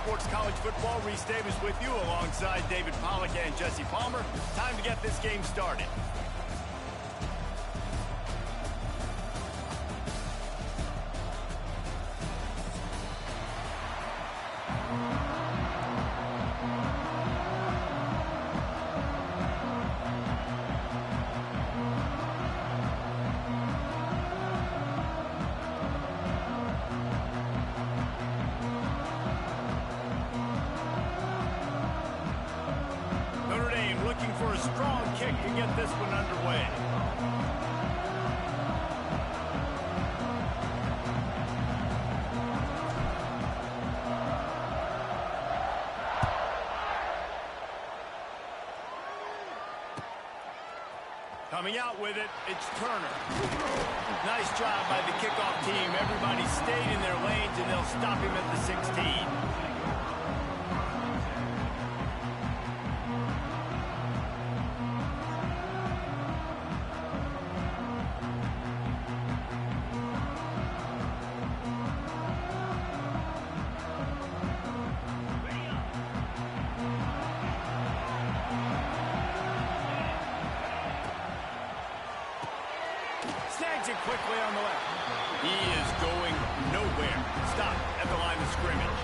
Sports College Football. Reese Davis with you alongside David Pollack and Jesse Palmer. Time to get this game started. Looking for a strong kick to get this one underway. Coming out with it, it's Turner. Nice job by the kickoff team. Everybody stayed in their lanes, and they'll stop him at the 16. Snags it quickly on the left. He is going nowhere. Stop at the line of scrimmage.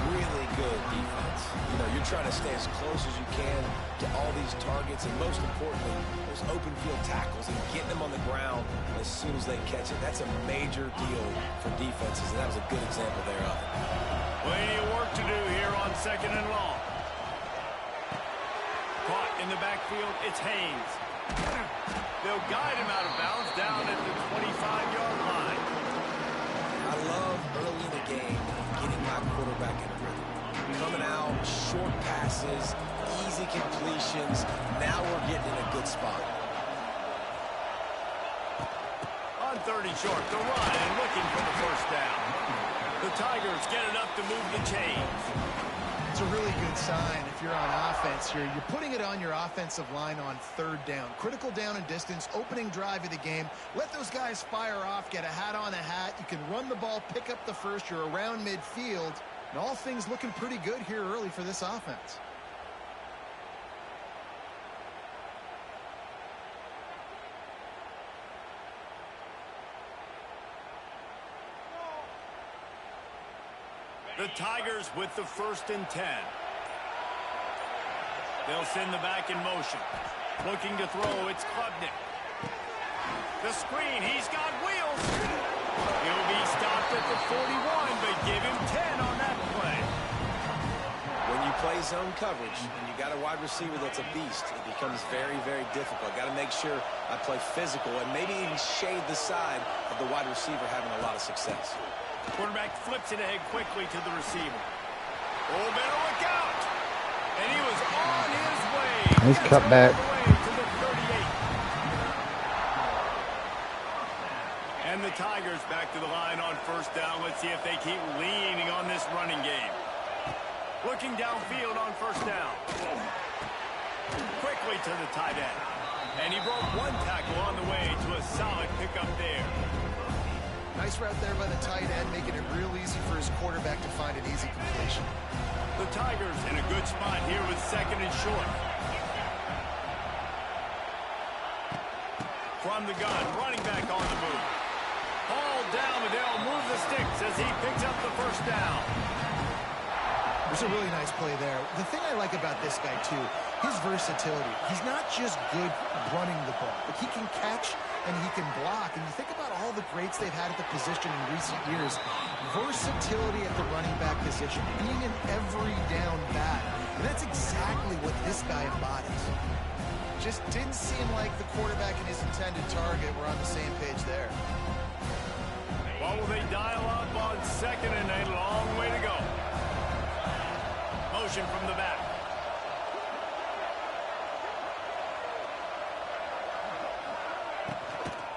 Really good defense. You know, you're trying to stay as close as you can to all these targets, and most importantly, those open field tackles and getting them on the ground as soon as they catch it. That's a major deal for defenses, and that was a good example thereof. Plenty of work to do here on 2nd and long. Caught in the backfield, it's Haynes. They'll guide him out of bounds down at the 25-yard line. I love early in the game getting my quarterback in a rhythm. Coming out, short passes, easy completions. Now we're getting in a good spot. On 30 short, the run and looking for the first down. The Tigers get enough to move the chains. It's a really good sign if you're on offense here. You're putting it on your offensive line on 3rd down. Critical down and distance, opening drive of the game. Let those guys fire off, get a hat on a hat. You can run the ball, pick up the first. You're around midfield. And all things looking pretty good here early for this offense. The Tigers with the 1st and 10. They'll send the back in motion. Looking to throw, it's Klubnik. The screen, he's got wheels. He'll be stopped at the 41, but give him 10 on that play. When you play zone coverage and you got a wide receiver that's a beast, it becomes very, very difficult. Got to make sure I play physical and maybe even shade the side of the wide receiver having a lot of success. Quarterback flips it ahead quickly to the receiver. Oh, better look out! And he was on his way. He's cut back. To the 38. And the Tigers back to the line on 1st down. Let's see if they keep leaning on this running game. Looking downfield on 1st down. Quickly to the tight end. And he broke one tackle on the way to a solid pickup there. Nice route there by the tight end, making it real easy for his quarterback to find an easy completion. The Tigers in a good spot here with 2nd and short. From the gun, running back on the move. Ball down, and they'll move the sticks as he picks up the 1st down. There's a really nice play there. The thing I like about this guy, too, his versatility. He's not just good running the ball, but he can catch and he can block. And you think about all the greats they've had at the position in recent years. Versatility at the running back position, being an every down back. And that's exactly what this guy embodies. Just didn't seem like the quarterback and his intended target were on the same page there. Well, will they dial up on 2nd and a long way to go? Motion from the back.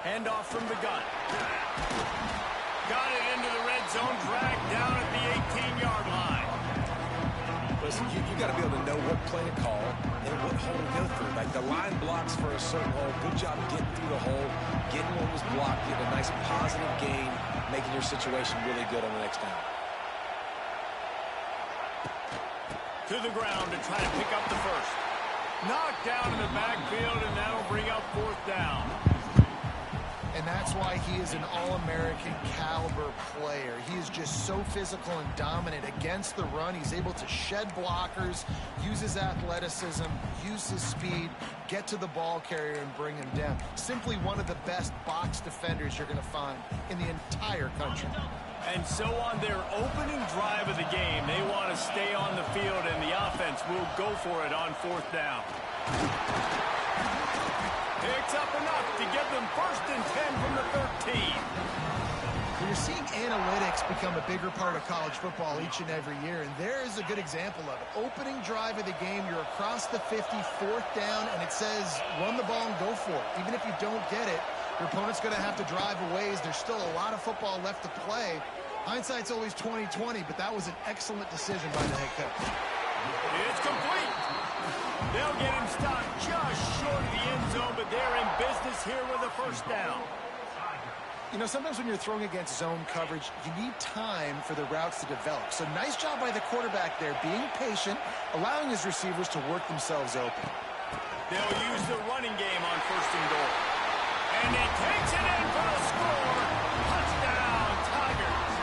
Handoff from the gun. Got it into the red zone, dragged down at the 18-yard line. Listen, you got to be able to know what play to call and what hole to go through. Like the line blocks for a certain hole. Good job getting through the hole, getting what was blocked, getting a nice positive gain, making your situation really good on the next down. To the ground to try to pick up the first. Knocked down in the backfield, and that'll bring up fourth down. And that's why he is an All-American caliber player. He is just so physical and dominant against the run. He's able to shed blockers, use his athleticism, use his speed, get to the ball carrier and bring him down. Simply one of the best box defenders you're going to find in the entire country. And so on their opening drive of the game, they want to stay on the field, and the offense will go for it on fourth down. Picks up enough to give them 1st and 10 from the 13. You're seeing analytics become a bigger part of college football each and every year, and there is a good example of it. Opening drive of the game, you're across the 50, 4th down, and it says run the ball and go for it. Even if you don't get it, your opponent's going to have to drive a ways. There's still a lot of football left to play. Hindsight's always 20/20, but that was an excellent decision by the head coach. It's complete. They'll get him stopped just short of the end zone, but they're in business here with a 1st down. You know, sometimes when you're throwing against zone coverage, you need time for the routes to develop. So nice job by the quarterback there, being patient, allowing his receivers to work themselves open. They'll use the running game on 1st and goal. And he takes it in for the score. Touchdown, Tigers.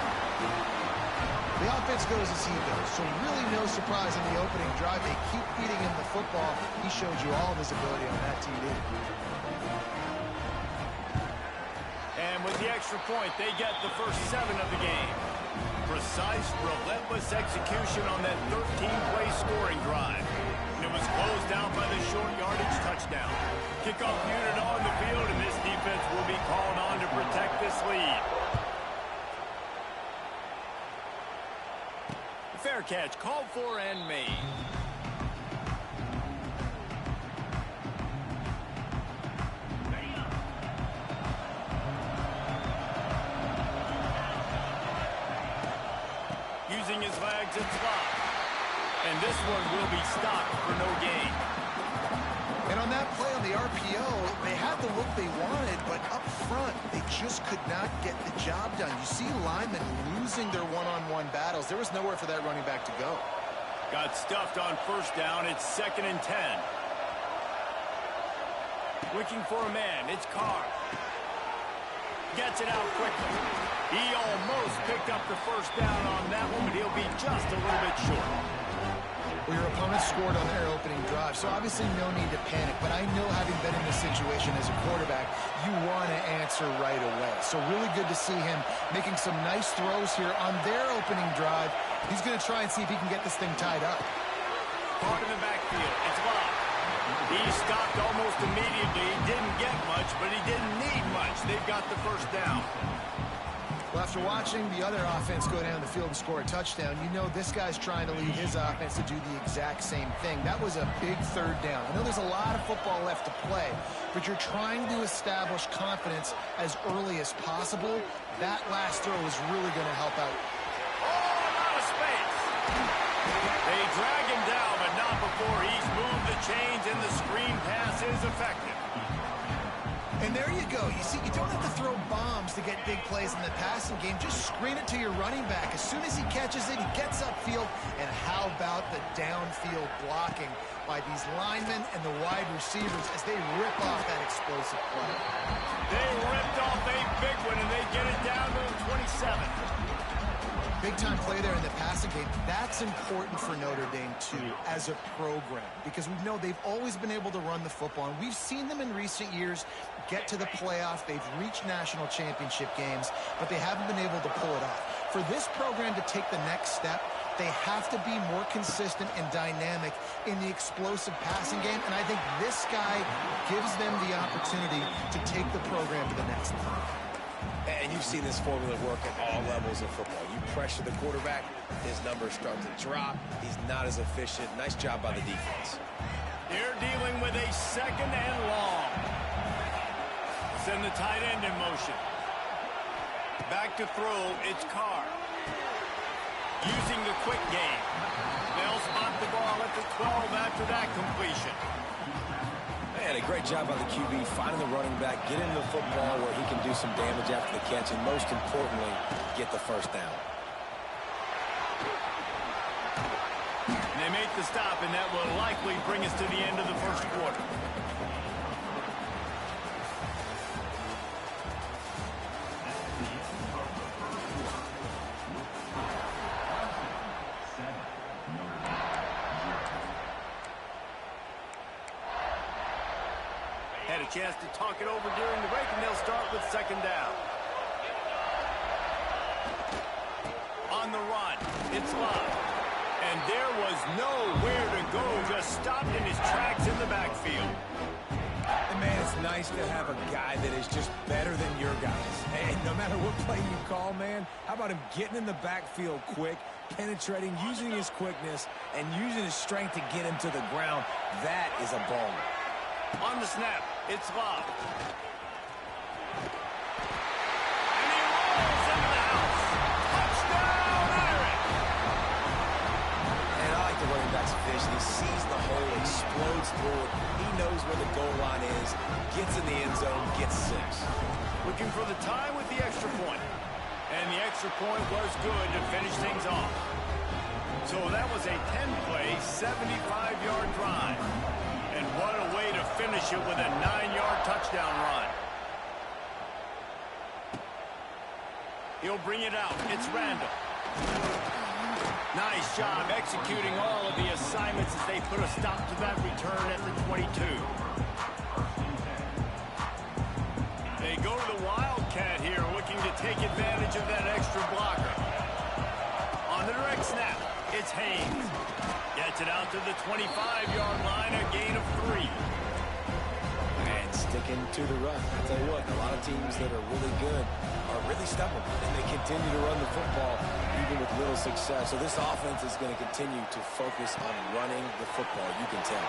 The offense goes as he goes, so really no surprise in the opening drive. They keep feeding him the football. He showed you all of his ability on that TD. And with the extra point, they get the first 7 of the game. Precise, relentless execution on that 13-play scoring drive. And it was closed out by the short yardage touchdown. Kickoff unit on the field, and this defense will be called on to protect this lead. Fair catch called for and made. Using his legs, it's locked. And this one will be stopped for no gain. And on that play on the RPO, they had the look they wanted, but up front, they just could not get the job done. You see linemen losing their one-on-one battles. There was nowhere for that running back to go. Got stuffed on 1st down. It's 2nd and 10. Looking for a man. It's Carr. Gets it out quickly. He almost picked up the 1st down on that one, but he'll be just a little bit short. Well, your opponent scored on their opening drive, so obviously no need to panic. But I know, having been in this situation as a quarterback, you want to answer right away. So really good to see him making some nice throws here on their opening drive. He's going to try and see if he can get this thing tied up. Caught in the backfield. It's locked. He stopped almost immediately. He didn't get much, but he didn't need much. They've got the 1st down. Well, after watching the other offense go down the field and score a touchdown, you know this guy's trying to lead his offense to do the exact same thing. That was a big 3rd down. I know there's a lot of football left to play, but you're trying to establish confidence as early as possible. That last throw is really going to help out. Oh, out of space. They drag him down, but not before he's moved the chains, and the screen pass is effective. And there you go. You see, you don't have to throw bombs to get big plays in the passing game. Just screen it to your running back. As soon as he catches it, he gets upfield. And how about the downfield blocking by these linemen and the wide receivers as they rip off that explosive play? They ripped off a big one, and they get it down to the 27. Big-time play there in the passing game. That's important for Notre Dame, too, as a program, because we know they've always been able to run the football, and we've seen them in recent years get to the playoff. They've reached national championship games, but they haven't been able to pull it off. For this program to take the next step, they have to be more consistent and dynamic in the explosive passing game, and I think this guy gives them the opportunity to take the program to the next level. And you've seen this formula work at all levels of football. You pressure the quarterback, his numbers start to drop. He's not as efficient. Nice job by the defense. They're dealing with a 2nd and long. Send the tight end in motion. Back to throw, it's Carr. Using the quick game. They'll spot the ball at the 12 after that completion. Man, a great job by the QB finding the running back, get him the football where he can do some damage after the catch, and most importantly, get the 1st down. They may make the stop, and that will likely bring us to the end of the first quarter. Had a chance to talk it over during the break, and they'll start with second down. On the run, it's Love. And there was nowhere to go, just stopped in his tracks in the backfield. And man, it's nice to have a guy that is just better than your guys. And no matter what play you call, man, how about him getting in the backfield quick, penetrating, using his quickness, and using his strength to get him to the ground. That is a baller. On the snap, it's Love. And he rolls into the house. Touchdown, Irish! And I like the running back's vision. He sees the hole, explodes through it. He knows where the goal line is, gets in the end zone, gets 6. Looking for the tie with the extra point. And the extra point was good to finish things off. So that was a 10-play, 75-yard drive. And what a way to finish it with a 9-yard touchdown run. He'll bring it out. It's Randall. Nice job executing all of the assignments as they put a stop to that return at the 22. They go to the Wildcat here, looking to take advantage of that extra blocker. On the direct snap, it's Haynes. Gets it out to the 25-yard line, a gain of 3. And sticking to the run. I tell you what, a lot of teams that are really good are really stubborn, and they continue to run the football even with little success. So this offense is going to continue to focus on running the football. You can tell.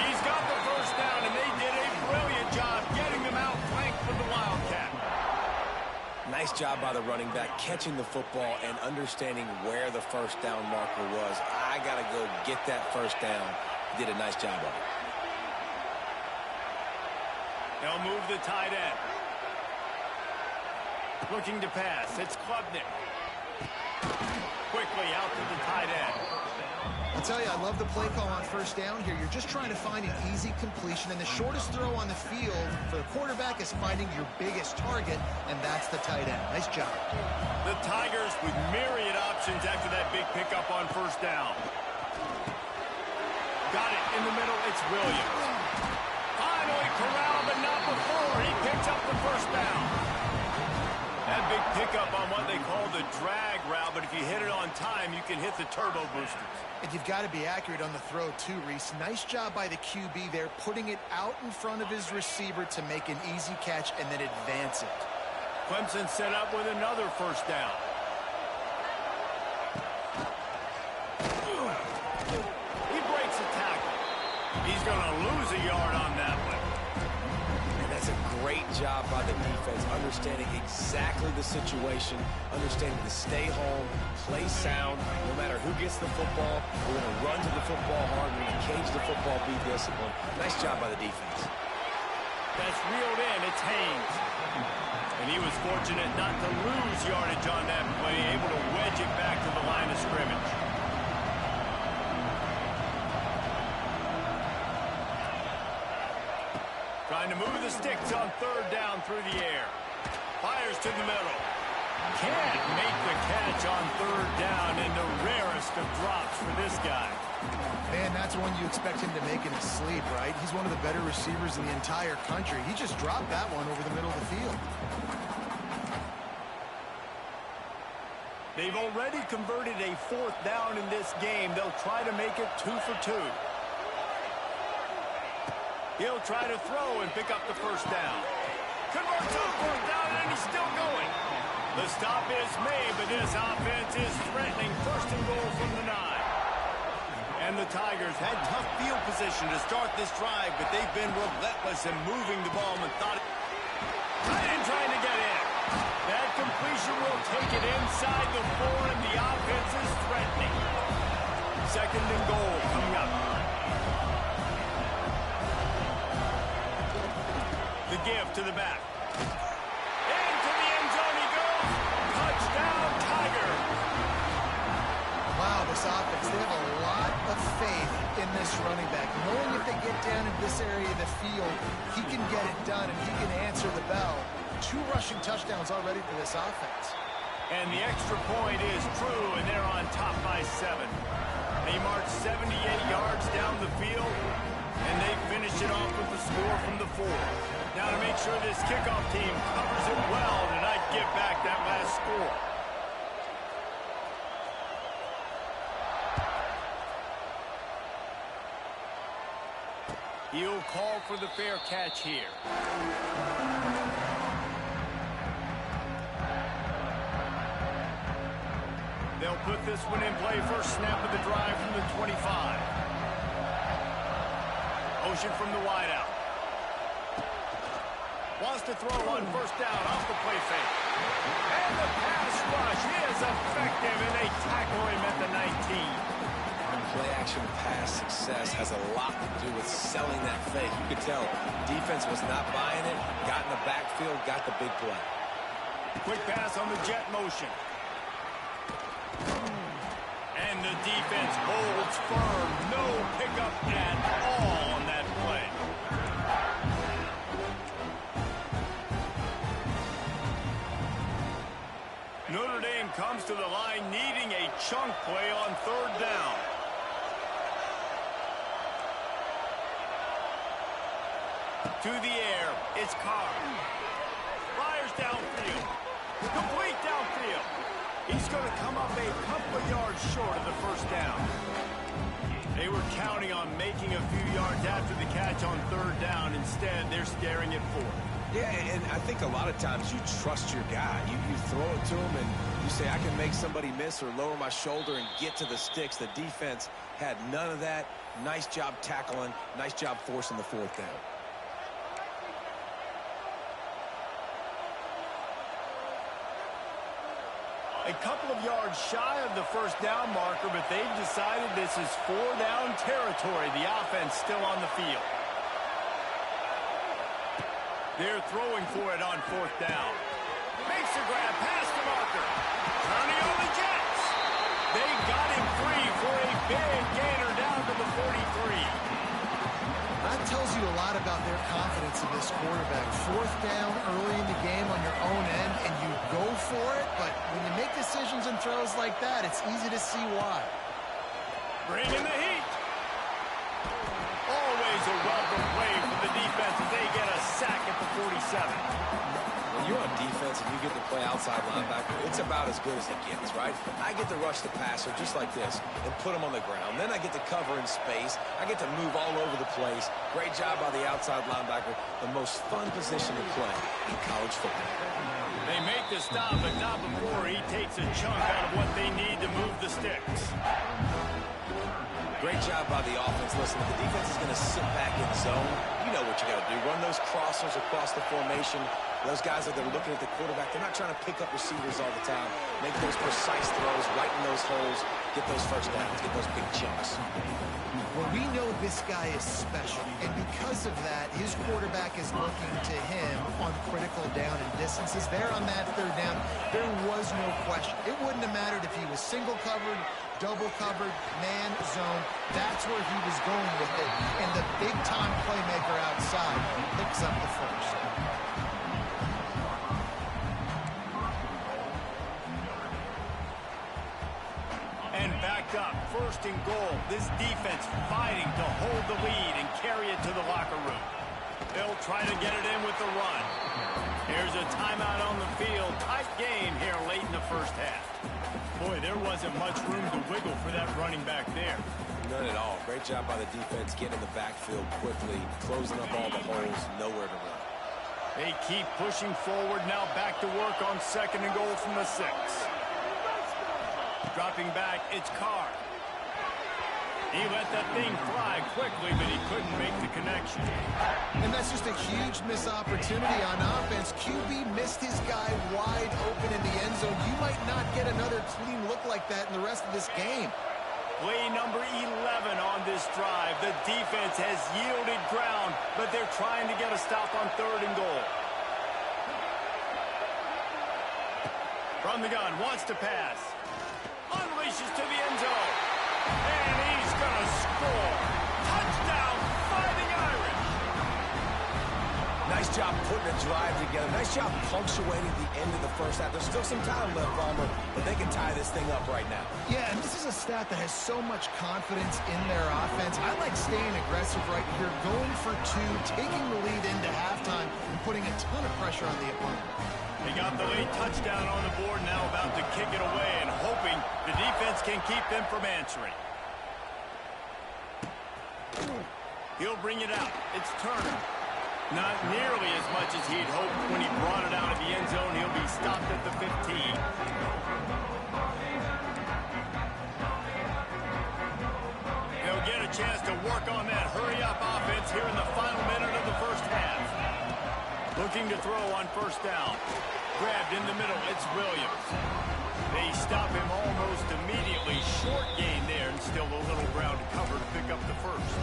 He's got the first down, and they did a brilliant job getting them out flanked for the Wildcat. Nice job by the running back, catching the football and understanding where the first down marker was. I got to go get that first down. He did a nice job of it. They'll move the tight end. Looking to pass. It's Klubnik. Quickly out to the tight end. I'll tell you, I love the play call on first down here. You're just trying to find an easy completion, and the shortest throw on the field for the quarterback is finding your biggest target, and that's the tight end. Nice job. The Tigers with myriad options after that big pickup on first down. Got it in the middle. It's Williams. Finally corralled, but not before. He picks up the first down. That big pickup on what they call the drag route, but if you hit it on time, you can hit the turbo boosters. And you've got to be accurate on the throw, too, Reese. Nice job by the QB there, putting it out in front of his receiver to make an easy catch and then advance it. Clemson set up with another first down. He breaks a tackle. He's going to lose a yard on that one. That's a great job by the defense, understanding exactly the situation, understanding to stay home, play sound. No matter who gets the football, we're going to run to the football hard. We're going to cage the football, be disciplined. Nice job by the defense. That's reeled in. It's Haynes. And he was fortunate not to lose yardage on that play, able to wedge it back to the line of scrimmage. Trying to move the sticks on third down through the air. Fires to the middle. Can't make the catch on third down, in the rarest of drops for this guy. Man, that's one you expect him to make in his sleep, right? He's one of the better receivers in the entire country. He just dropped that one over the middle of the field. They've already converted a fourth down in this game. They'll try to make it 2 for 2. He'll try to throw and pick up the first down. Converts on fourth down, and he's still going. The stop is made, but this offense is threatening first and goal from the 9. And the Tigers had tough field position to start this drive, but they've been relentless in moving the ball and thought it. Tight end trying to get in. That completion will take it inside the 4, and the offense is threatening. Second and goal coming up. The give to the back. Into the end zone he goes. Touchdown, Tiger. Wow, this offense, they this running back, knowing if they get down in this area of the field, he can get it done and he can answer the bell. 2 rushing touchdowns already for this offense. And the extra point is true, and they're on top by 7. They march 78 yards down the field, and they finish it off with the score from the 4. Now to make sure this kickoff team covers it well to not give back that last score. He'll call for the fair catch here. They'll put this one in play. First snap of the drive from the 25. Motion from the wideout. Wants to throw on first down off the play fake. And the pass rush is effective, and they tackle him at the 19. Play-action pass success has a lot to do with selling that fake. You could tell defense was not buying it, got in the backfield, got the big play. Quick pass on the jet motion. And the defense holds firm. No pickup at all on that play. Notre Dame comes to the line needing a chunk play on third down. To the air, it's Carr. Fires downfield. Complete downfield. He's going to come up a couple of yards short of the first down. They were counting on making a few yards after the catch on third down. Instead, they're staring at 4. Yeah, and I think a lot of times you trust your guy. You throw it to him and you say, I can make somebody miss or lower my shoulder and get to the sticks. The defense had none of that. Nice job tackling. Nice job forcing the 4th down. A couple of yards shy of the first down marker, but they've decided this is 4-down territory. The offense still on the field. They're throwing for it on 4th down. Makes the grab past the marker. Turning on the Jets. They got him free for a big gainer down to the 43. That tells you a lot about their confidence in this quarterback. 4th down early in the game on your own end, and you go for it, but when you make decisions and throws like that, it's easy to see why. Bringing the heat. Always a welcome play for the defense as they get a sack at the 47. When you're on defense and you get to play outside linebacker, it's about as good as it gets, right? I get to rush the passer just like this and put him on the ground. Then I get to cover in space. I get to move all over the place. Great job by the outside linebacker. The most fun position to play in college football. They make the stop, but not before he takes a chunk out of what they need to move the sticks. Great job by the offense. Listen, if the defense is going to sit back in zone, you know what you got to do. Run those crossers across the formation. Those guys that are looking at the quarterback, they're not trying to pick up receivers all the time. Make those precise throws, right in those holes, get those first downs, get those big chunks. Well, we know this guy is special, and because of that, his quarterback is looking to him on critical down and distances. There on that third down, there was no question. It wouldn't have mattered if he was single covered, double covered, man, zone. That's where he was going with it, and the big-time playmaker outside picks up the first. Up, 1st and goal. This defense fighting to hold the lead and carry it to the locker room. They'll try to get it in with the run. Here's a timeout on the field. Tight game here late in the first half. Boy, there wasn't much room to wiggle for that running back there. None at all. Great job by the defense getting in the backfield quickly, closing up all the holes, nowhere to run. They keep pushing forward. Now back to work on 2nd and goal from the 6. Dropping back, it's Carr. He let that thing fly quickly, but he couldn't make the connection. And that's just a huge missed opportunity on offense. QB missed his guy wide open in the end zone. You might not get another clean look like that in the rest of this game. Play number 11 on this drive. The defense has yielded ground, but they're trying to get a stop on 3rd and goal. From the gun, wants to pass. Unleashes to the end zone. And he's going to score. job putting a drive together. Nice job punctuating the end of the first half. There's still some time left, Palmer, but they can tie this thing up right now. Yeah, and this is a staff that has so much confidence in their offense. I like staying aggressive right here, going for two, taking the lead into halftime, and putting a ton of pressure on the opponent. They got the late touchdown on the board, now about to kick it away and hoping the defense can keep them from answering. He'll bring it out. It's Turner. Not nearly as much as he'd hoped when he brought it out of the end zone. He'll be stopped at the 15. They'll get a chance to work on that hurry-up offense here in the final minute of the first half. Looking to throw on first down. Grabbed in the middle. It's Williams. They stop him almost immediately. Short gain there, and still a little ground to cover to pick up the first.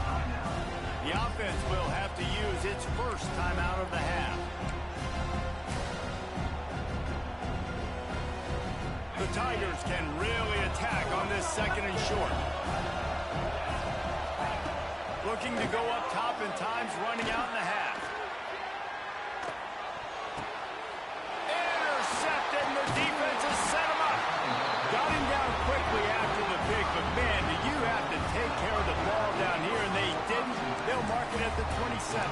The offense will have to use its first timeout of the half. The Tigers can really attack on this second and short. Looking to go up top, and time's running out in the half. Intercepted, and the defense has set him up. Got him down quickly after the pick, but man, do you have to take care of the ball down here, and they didn't. They'll mark it at the 27.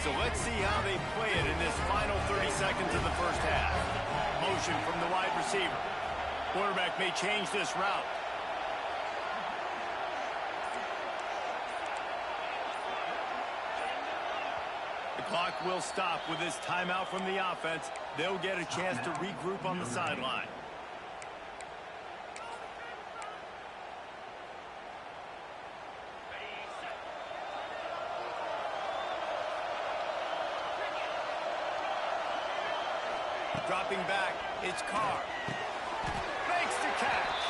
So let's see how they play it in this final 30 seconds of the first half. Motion from the wide receiver. Quarterback may change this route. The clock will stop with this timeout from the offense. They'll get a chance to regroup on the sideline. Dropping back, it's Carr. Makes the catch.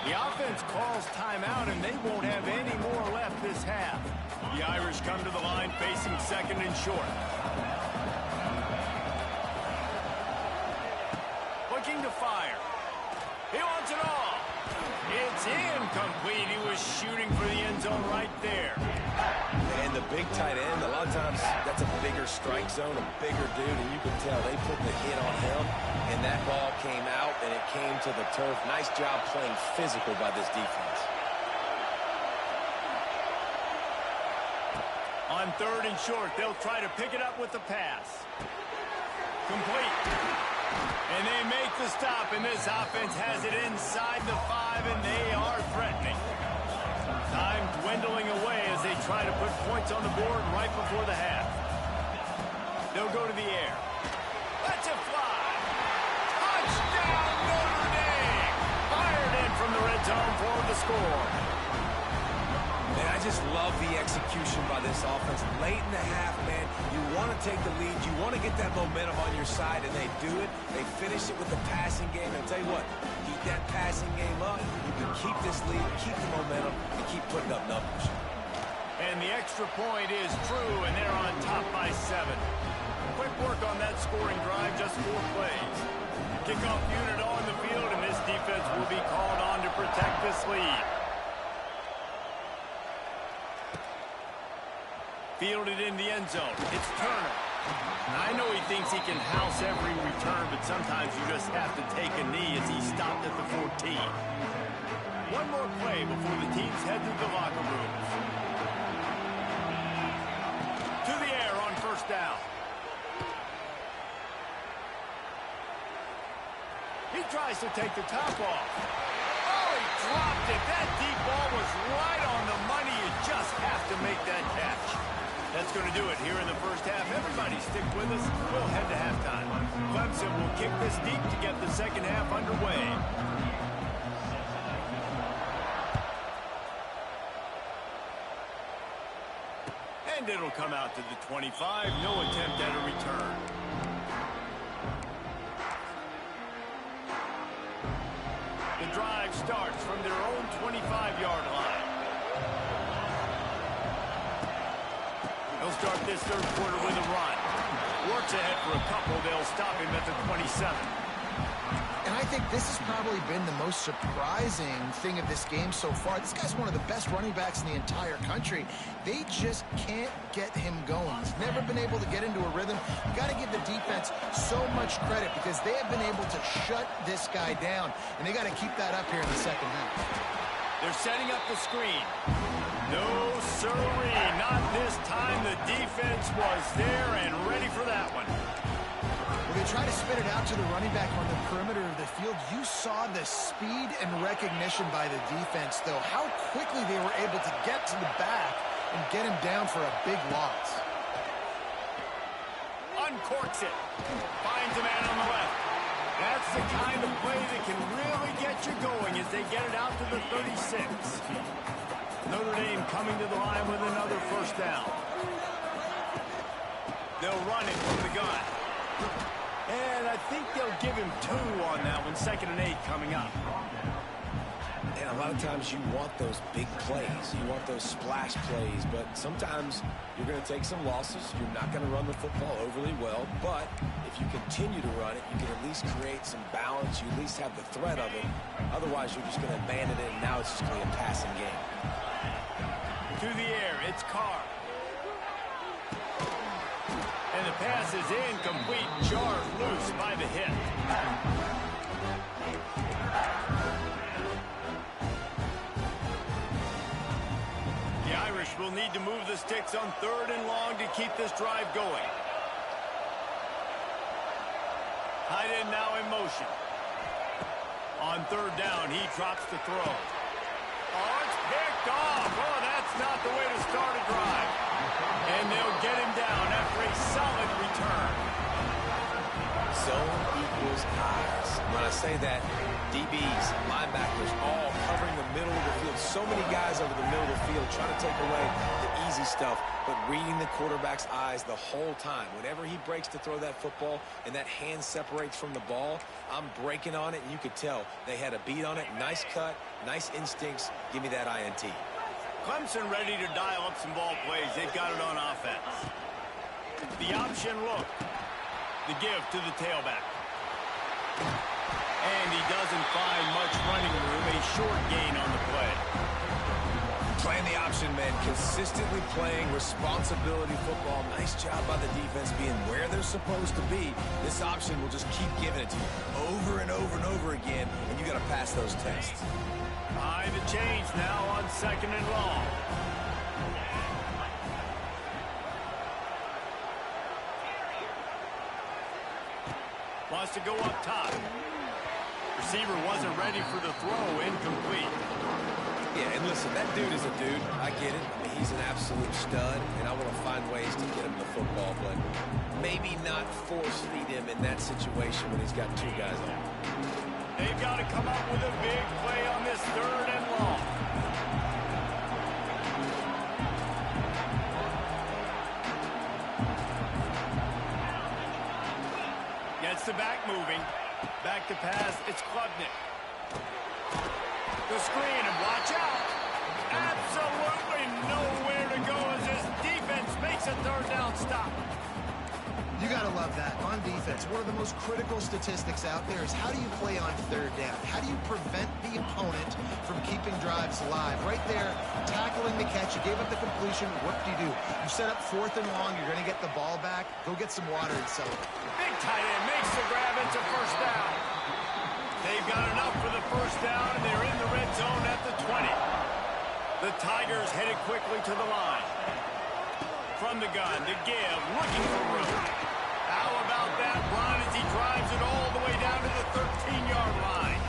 The offense calls timeout, and they won't have any more left this half. The Irish come to the line facing second and short. Looking to fire. He wants it all. It's incomplete. He was shooting for the end zone right there. And the big tight end, a lot of times that's a bigger strike zone, a bigger dude, and you can tell they put the hit on him, and that ball came out, and it came to the turf. Nice job playing physical by this defense. On third and short, they'll try to pick it up with the pass. Complete. And they make the stop, and this offense has it inside the 5, and they are threatening. Time dwindling away as they try to put points on the board right before the half. They'll go to the air. Let's it fly. Touchdown, Notre Dame. Fired in from the red zone for the score. Man, I just love the execution by this offense. Late in the half, man, you want to take the lead. You want to get that momentum on your side, and they do it. They finish it with the passing game. And I'll tell you what, keep that passing game up. You can keep this lead, keep the momentum, and keep putting up numbers. And the extra point is true, and they're on top by 7. Quick work on that scoring drive, just 4 plays. Kickoff unit on the field, and this defense will be called on to protect this lead. Fielded in the end zone. It's Turner. I know he thinks he can house every return, but sometimes you just have to take a knee as he stopped at the 14. One more play before the teams head to the locker rooms. To the air on first down. He tries to take the top off. Oh, he dropped it. That deep ball was right on the money. You just have to make that catch. That's going to do it here in the first half. Everybody stick with us. We'll head to halftime. Clemson will kick this deep to get the second half underway. And it'll come out to the 25. No attempt at a return. The drive starts from their own 25-yard line. They'll start this third quarter with a run. Works ahead for a couple. They'll stop him at the 27. And I think this has probably been the most surprising thing of this game so far. This guy's one of the best running backs in the entire country. They just can't get him going. He's never been able to get into a rhythm. You got to give the defense so much credit because they have been able to shut this guy down, and they got to keep that up here in the second half. They're setting up the screen. No, sirree, not this time. The defense was there and ready for that one. They try to spit it out to the running back on the perimeter of the field. You saw the speed and recognition by the defense, though. How quickly they were able to get to the back and get him down for a big loss. Uncorks it. Finds a man on the left. That's the kind of play that can really get you going as they get it out to the 36. Notre Dame coming to the line with another first down. They'll run it from the gun. And I think they'll give him 2 on that one. 2nd and 8 coming up. And a lot of times you want those big plays. You want those splash plays. But sometimes you're going to take some losses. You're not going to run the football overly well. But if you continue to run it, you can at least create some balance. You at least have the threat of it. Otherwise, you're just going to abandon it. And now it's just going to be a passing game. To the air. It's Carr. And the pass is incomplete. Jarred loose by the hit. The Irish will need to move the sticks on 3rd and long to keep this drive going. Tight end now in motion. On 3rd down, he drops the throw. Oh, it's picked off. Oh, that's not the way to start a drive. And they'll get him down after a solid return. Zone equals eyes. When I say that, DBs, linebackers, all covering the middle of the field. So many guys over the middle of the field trying to take away the easy stuff, but reading the quarterback's eyes the whole time. Whenever he breaks to throw that football and that hand separates from the ball, I'm breaking on it, and you could tell they had a beat on it. Nice cut, nice instincts. Give me that INT. Clemson ready to dial up some ball plays. They've got it on offense. The option look. The give to the tailback. And he doesn't find much running room. A short gain on the play. Playing the option, man. Consistently playing responsibility football. Nice job by the defense being where they're supposed to be. This option will just keep giving it to you over and over and over again, and you got to pass those tests. Behind the chains now on 2nd and long. Wants to go up top. Receiver wasn't ready for the throw. Incomplete. Yeah, and listen, that dude is a dude. I get it. I mean, he's an absolute stud, and I want to find ways to get him the football, but maybe not force feed him in that situation when he's got 2 guys on him. They've got to come up with a big play on this 3rd and long. Gets the back moving. Back to pass. It's Klubnik. The screen, and watch out. Absolutely nowhere to go as this defense makes a 3rd down stop. You got to love that. On defense, one of the most critical statistics out there is how do you play on 3rd down? How do you prevent the opponent from keeping drives alive? Right there, tackling the catch. You gave up the completion. What do? You set up 4th and long. You're going to get the ball back. Go get some water and celebrate. Big tight end makes the grab. It's a 1st down. They've got enough for the 1st down, and they're in the red zone at the 20. The Tigers headed quickly to the line. From the gun, the give, looking for room. How about that run as he drives it all the way down to the 13-yard line?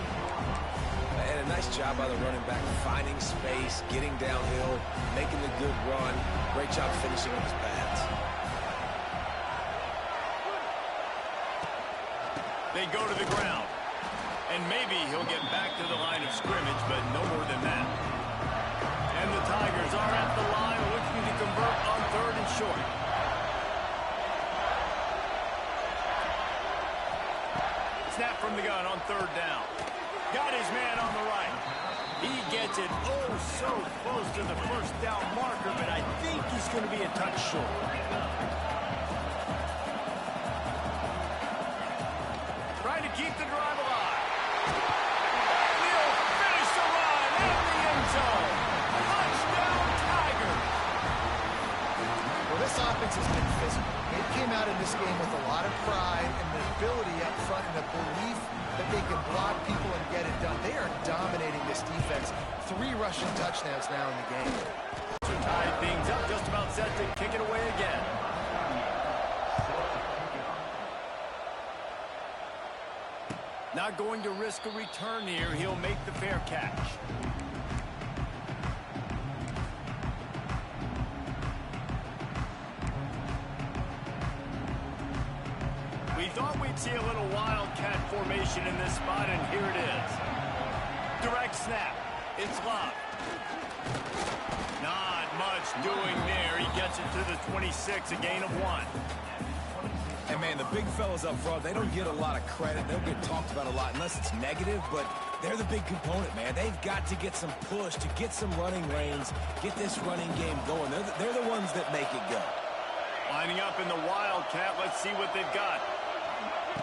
And a nice job by the running back, finding space, getting downhill, making the good run. Great job finishing with his pads. They go to the ground. And maybe he'll get back to the line of scrimmage, but no more than that. And the Tigers are at the line looking to convert on 3rd and short. Snap from the gun on 3rd down. Got his man on the right. He gets it oh so close to the 1st down marker, but I think he's going to be a touch short. trying to keep the drive alive. And he'll finish the run in the end zone. Touchdown, Tigers. Well, this offense has been physical. They came out in this game with a lot of pride and the ability up front and the belief that they can block people and get it done. They are dominating this defense. 3 rushing touchdowns now in the game. To tie things up, just about set to kick it away again. Not going to risk a return here. He'll make the fair catch. We thought we'd see a little wildcat formation in this spot, and here it is. Direct snap. It's locked. Not much doing there. He gets it to the 26, a gain of 1. And, man, the big fellas up front, they don't get a lot of credit. They'll get talked about a lot unless it's negative, but they're the big component, man. They've got to get some push, to get some running lanes, get this running game going. They're the ones that make it go. Lining up in the wildcat. Let's see what they've got.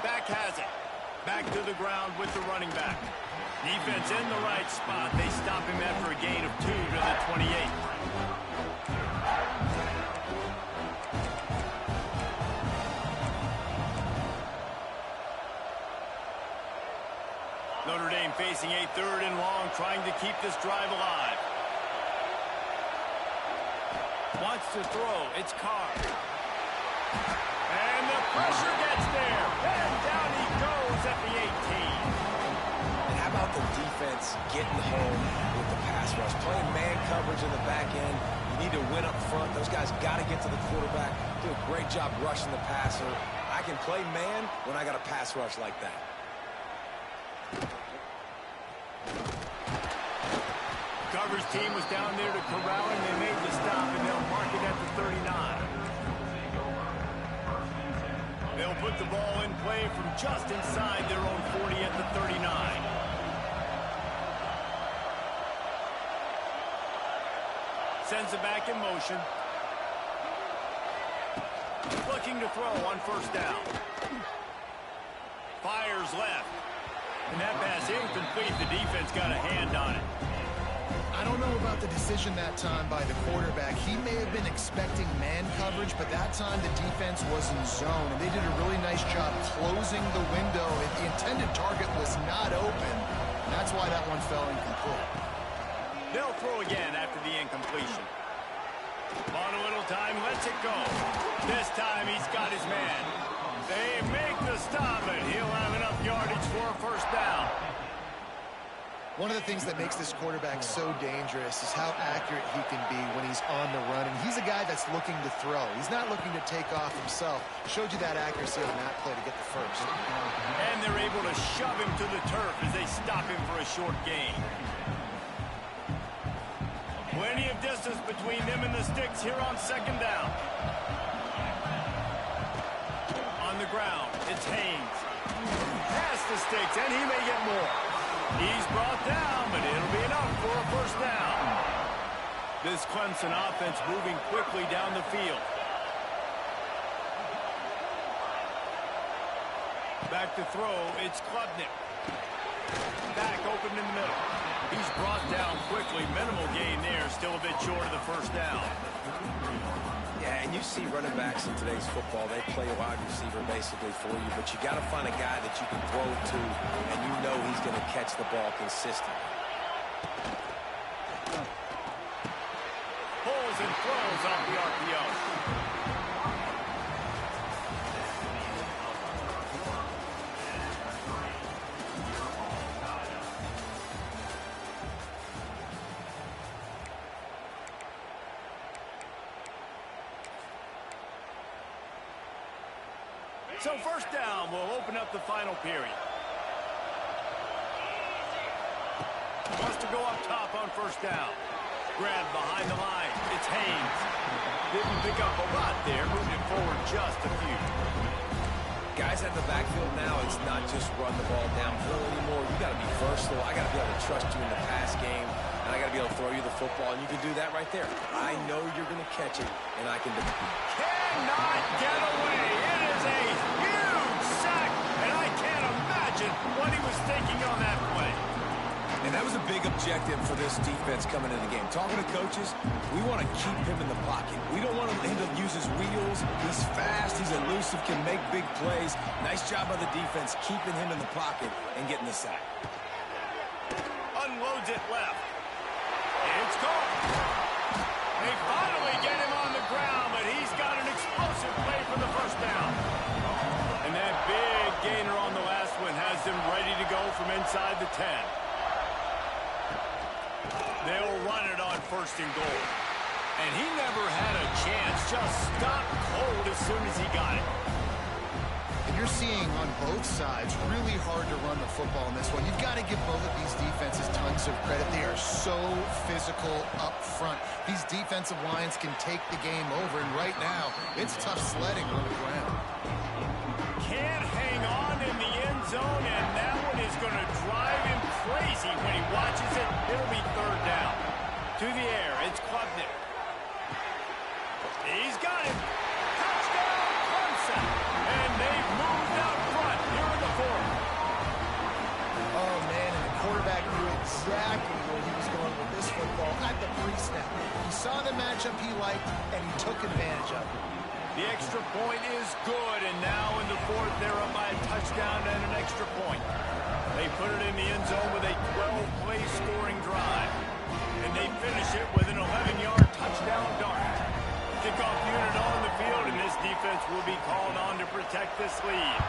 Back has it. Back to the ground with the running back. Defense in the right spot. They stop him after a gain of 2 to the 28. Notre Dame facing a 3rd and long, trying to keep this drive alive. Wants to throw. It's Carr. And the pressure gets there. And down he goes at the 18. And how about the defense getting home with the pass rush? Playing man coverage in the back end. You need to win up front. Those guys got to get to the quarterback. Do a great job rushing the passer. I can play man when I got a pass rush like that. Coverage team was down there to corral him. They made the stop, and they'll mark it at the 39. They'll put the ball in play from just inside their own 40 at the 39. Sends it back in motion. Looking to throw on 1st down. Fires left. And that pass incomplete. The defense got a hand on it. I don't know about the decision that time by the quarterback. He may have been expecting man coverage, but that time the defense was in zone, and they did a really nice job closing the window. The intended target was not open. That's why that one fell incomplete. They'll throw again after the incompletion. On a little time, lets it go. This time he's got his man. They make the stop, and he'll have enough yardage for a 1st down. One of the things that makes this quarterback so dangerous is how accurate he can be when he's on the run. And he's a guy that's looking to throw. He's not looking to take off himself. Showed you that accuracy on that play to get the 1st. And they're able to shove him to the turf as they stop him for a short gain. Plenty of distance between them and the sticks here on 2nd down. On the ground, it's Haynes. Past the sticks, and he may get more. He's brought down, but it'll be enough for a 1st down. This Clemson offense moving quickly down the field. Back to throw, it's Klubnik. Back open in the middle. He's brought down quickly. Minimal gain there, still a bit short of the 1st down. Yeah, and you see running backs in today's football, they play a wide receiver basically for you, but you got to find a guy that you can throw to, and you know he's going to catch the ball consistently. Pulls and throws off the RPO. So 1st down will open up the final period. Wants to go up top on 1st down. Grab behind the line. It's Haynes. Didn't pick up a lot there. Moved it forward just a few. Guys at the backfield now, it's not just run the ball downfield anymore. You got to be versatile. I got to be able to trust you in the pass game, and I got to be able to throw you the football, and you can do that right there. I know you're going to catch it, and I can do it. Cannot get away. It is a huge sack, and I can't imagine That was a big objective for this defense coming into the game. Talking to coaches, we want to keep him in the pocket. We don't want him to use his wheels. He's fast, he's elusive, can make big plays. Nice job by the defense keeping him in the pocket and getting the sack. Unloads it left. It's caught. They finally get him on the ground, but he's got an explosive play for the first down. And that big gainer on the last one has him ready to go from inside the 10. They'll run it on 1st and goal. And he never had a chance. Just stopped cold as soon as he got it. And you're seeing on both sides really hard to run the football in this one. You've got to give both of these defenses tons of credit. They are so physical up front. These defensive lines can take the game over, and right now, it's tough sledding on the ground. Can't hang on in the end zone, and that one is going to drive him crazy when he watches it. It'll be 3rd down. To the air, it's Klubnik. He's got it. Touchdown, Clemson. And they've moved out front here in the 4th. Oh, man, and the quarterback knew exactly where he was going with this football at the pre-snap. He saw the matchup he liked, and he took advantage of it. The extra point is good, and now in the 4th, they're up by a touchdown and an extra point. They put it in the end zone with a 12-play scoring drive. And they finish it with an 11-yard touchdown dart. Kickoff unit on the field, and this defense will be called on to protect this lead.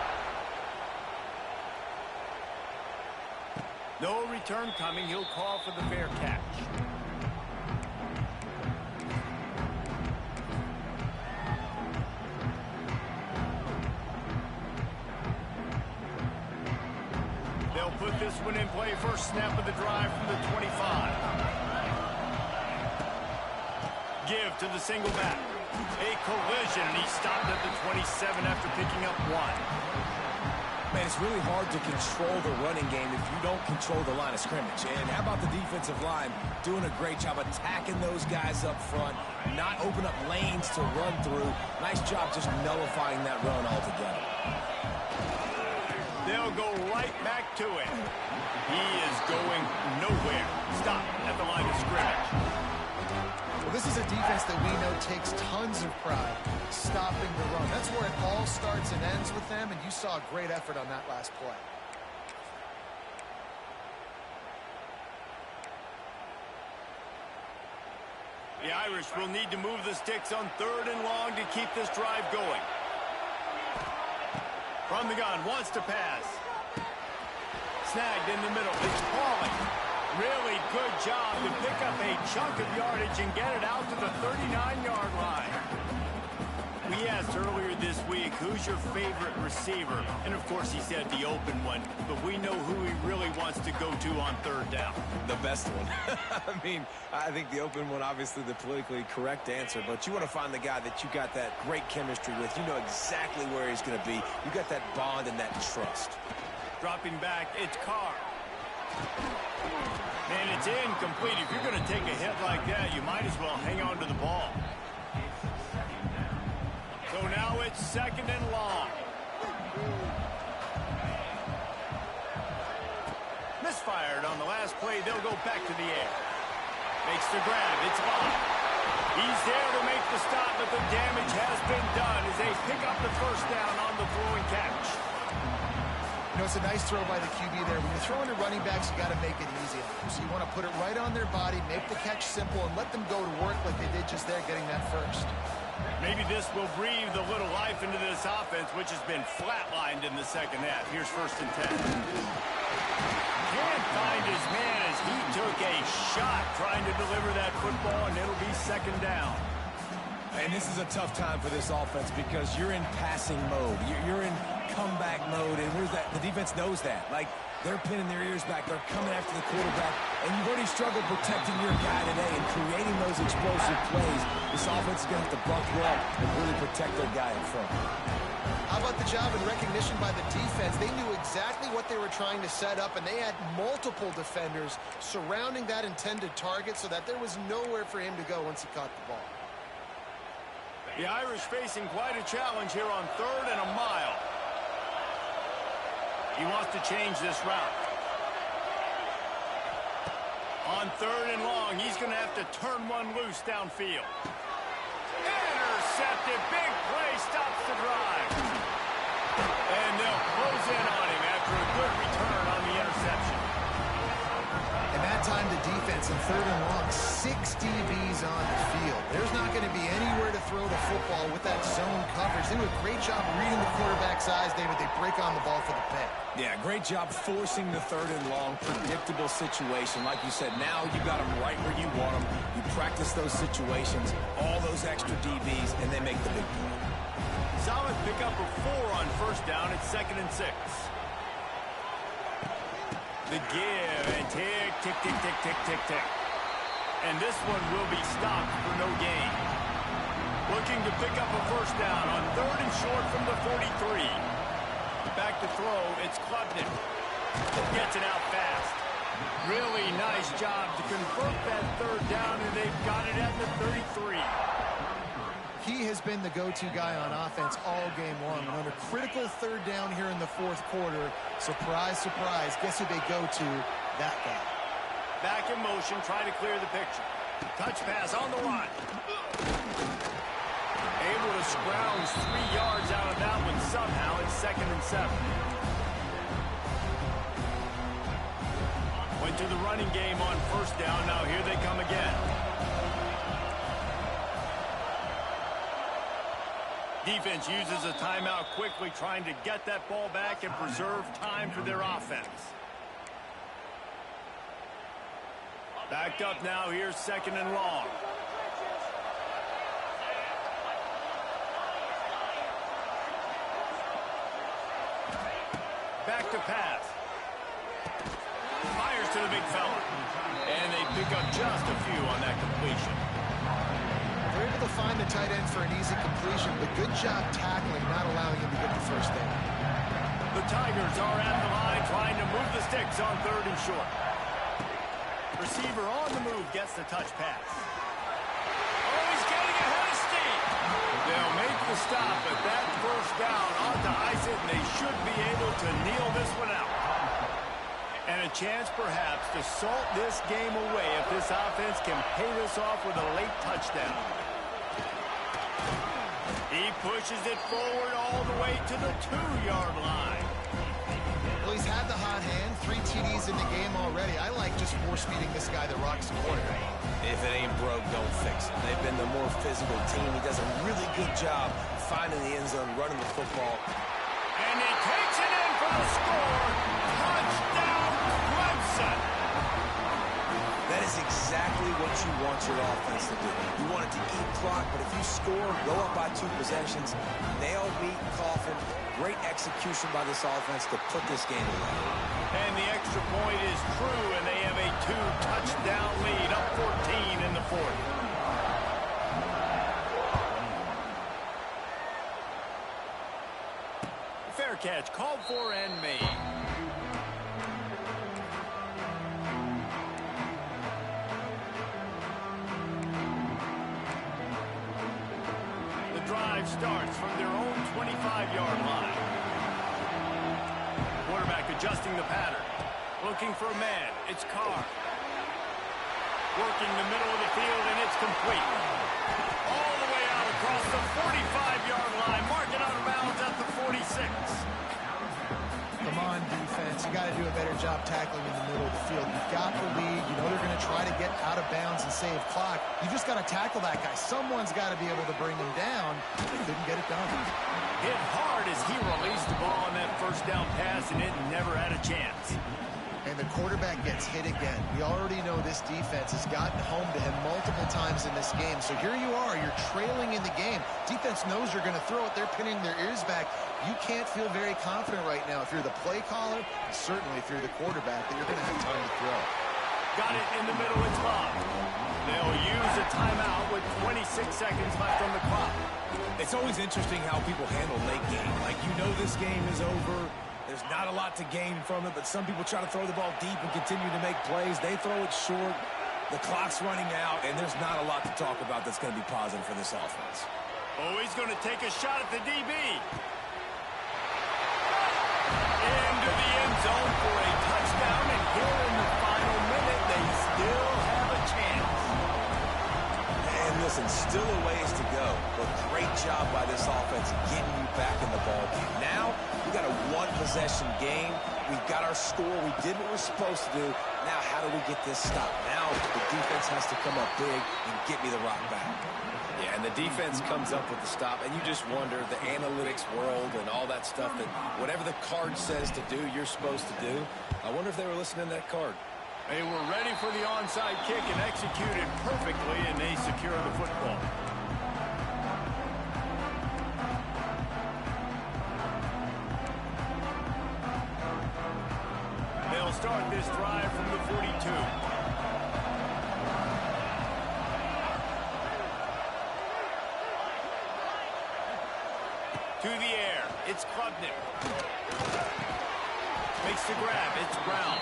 No return coming. He'll call for the fair catch. They'll put this one in play. First snap of the drive from the 25. Give to the single back. A collision, and he stopped at the 27 after picking up 1. Man, it's really hard to control the running game if you don't control the line of scrimmage. And how about the defensive line doing a great job attacking those guys up front, not open up lanes to run through. Nice job just nullifying that run altogether. They'll go right back to it. He is going nowhere. Stop at the line of scrimmage. Well, this is a defense that we know takes tons of pride stopping the run. That's where it all starts and ends with them, and you saw a great effort on that last play. The Irish will need to move the sticks on 3rd and long to keep this drive going. From the gun, wants to pass. Snagged in the middle. It's Pauling. Really good job to pick up a chunk of yardage and get it out to the 39-yard line. We asked earlier this week, who's your favorite receiver? And, of course, he said the open one. But we know who he really wants to go to on 3rd down. The best one. I mean, I think the open one, obviously the politically correct answer, but you want to find the guy that you got that great chemistry with. You know exactly where he's going to be. You got that bond and that trust. Dropping back, it's Carr. Man, it's incomplete. If you're going to take a hit like that, you might as well hang on to the ball. So now it's 2nd and long. Misfired on the last play. They'll go back to the air. Makes the grab. It's Bob. He's there to make the stop, but the damage has been done as they pick up the first down on the throwing catch. You know, it's a nice throw by the QB there. When you're throwing to running backs, you got to make it easy on them. So you want to put it right on their body, make the catch simple, and let them go to work like they did just there, getting that first. Maybe this will breathe a little life into this offense, which has been flatlined in the second half. Here's 1st and 10. Can't find his man as he took a shot trying to deliver that football, and it'll be 2nd down. And this is a tough time for this offense because you're in passing mode. You're in comeback mode, and where's that? The defense knows that. Like, they're pinning their ears back. They're coming after the quarterback, and you've already struggled protecting your guy today and creating those explosive plays. This offense is going to have to buckle up and really protect their guy in front. How about the job and recognition by the defense? They knew exactly what they were trying to set up, and they had multiple defenders surrounding that intended target so that there was nowhere for him to go once he caught the ball. The Irish facing quite a challenge here on 3rd and a mile. He wants to change this route. On 3rd and long, he's going to have to turn one loose downfield. Intercepted. Big play stops the drive. And they'll close in on him after a good return on the interception. And that time the defense in 3rd and long, 6 DBs on the field. There's not going to be anywhere to throw the football with that zone coverage. They do a great job reading the quarterback's eyes, David. They break on the ball for the pick. Yeah, great job forcing the 3rd and long, predictable situation. Like you said, now you got them right where you want them. You practice those situations, all those extra DBs, and they make the big play. Solid pickup of 4 on 1st down. It's 2nd and 6. The give, and tick, tick, tick, tick, tick, tick, tick. And this one will be stopped for no gain. Looking to pick up a 1st down on 3rd and short from the 43. Back to throw, it's Klubnik. Gets it out fast. Really nice job to convert that 3rd down, and they've got it at the 33. He has been the go-to guy on offense all game long. And on a critical 3rd down here in the 4th quarter, surprise, surprise, guess who they go to? That guy. Back in motion, trying to clear the picture. Touch pass on the line. Able to scrounge 3 yards out of that one somehow. It's 2nd and 7. Went to the running game on 1st down. Now here they come again. Defense uses a timeout quickly, trying to get that ball back and preserve time for their offense. Backed up now. Here's 2nd and long. Back to pass. Fires to the big fella. And they pick up just a few on that completion. They're able to find the tight end for an easy completion, but good job tackling, not allowing him to get the 1st down. The Tigers are at the line trying to move the sticks on 3rd and short. Receiver on the move gets the touch pass. Oh, he's getting ahead of steam. They'll make the stop, but that 1st down ought to ice it, and they should be able to kneel this one out. And a chance perhaps to salt this game away if this offense can pay this off with a late touchdown. He pushes it forward all the way to the 2-yard line. Well, he's had the hot hand, 3 TDs in the game already. I like just force-feeding this guy that rocks the quarterback. If it ain't broke, don't fix it. They've been the more physical team. He does a really good job finding the end zone, running the football. And he takes it in for the score. Touchdown, Clemson. That is exactly what you want your offense to do. You want it to eat clock, but if you score, go up by 2 possessions, nail, beat, coffin. Great execution by this offense to put this game away. And the extra point is true, and they have a 2-touchdown lead, up 14 in the 4th. Fair catch, called for and made. The drive starts from their own 25-yard line. Quarterback adjusting the pattern. Looking for a man. It's Carr. Working the middle of the field, and it's complete. All the way out across the 45-yard line. Marking out of bounds at the 46. Come on, defense. You got to do a better job tackling in the middle of the field. You've got the lead. You know they're going to try to get out of bounds and save clock. You just got to tackle that guy. Someone's got to be able to bring him down. They couldn't get it done. Hit hard as he released the ball on that 1st down pass, and it never had a chance. And the quarterback gets hit again. We already know this defense has gotten home to him multiple times in this game. So here you are. You're trailing in the game. Defense knows you're going to throw it. They're pinning their ears back. You can't feel very confident right now if you're the play caller, and certainly if you're the quarterback, that you're going to have time to throw. Got it in the middle. It's Bob. They'll use a timeout with 26 seconds left on the clock. It's always interesting how people handle late game. Like, you know this game is over. There's not a lot to gain from it, but some people try to throw the ball deep and continue to make plays. They throw it short. The clock's running out, and there's not a lot to talk about that's going to be positive for this offense. Oh, he's going to take a shot at the DB. Into the end zone for a touchdown, and here in the final minute, they still possession game. We got our score. We did what we're supposed to do. Now, how do we get this stopped? Now, the defense has to come up big and get me the rock back. Yeah, and the defense comes up with the stop, and you just wonder, the analytics world and all that stuff, that whatever the card says to do, you're supposed to do. I wonder if they were listening to that card. They were ready for the onside kick and executed perfectly, and they secure the football. They'll start this drive from the 42. To the air, it's Klubnik. Makes the grab, it's Brown.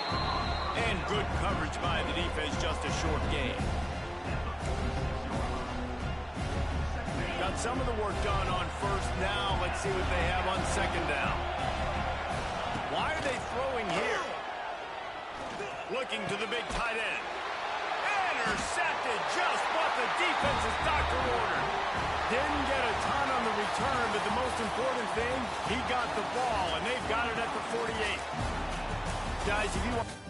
And good coverage by the defense, just a short gain. Got some of the work done on first down. Let's see what they have on second down. Why are they throwing here? Looking to the big tight end. Intercepted, just what the defense's doctor ordered. Didn't get a ton on the return, but the most important thing, he got the ball, and they've got it at the 48. Guys, if you want...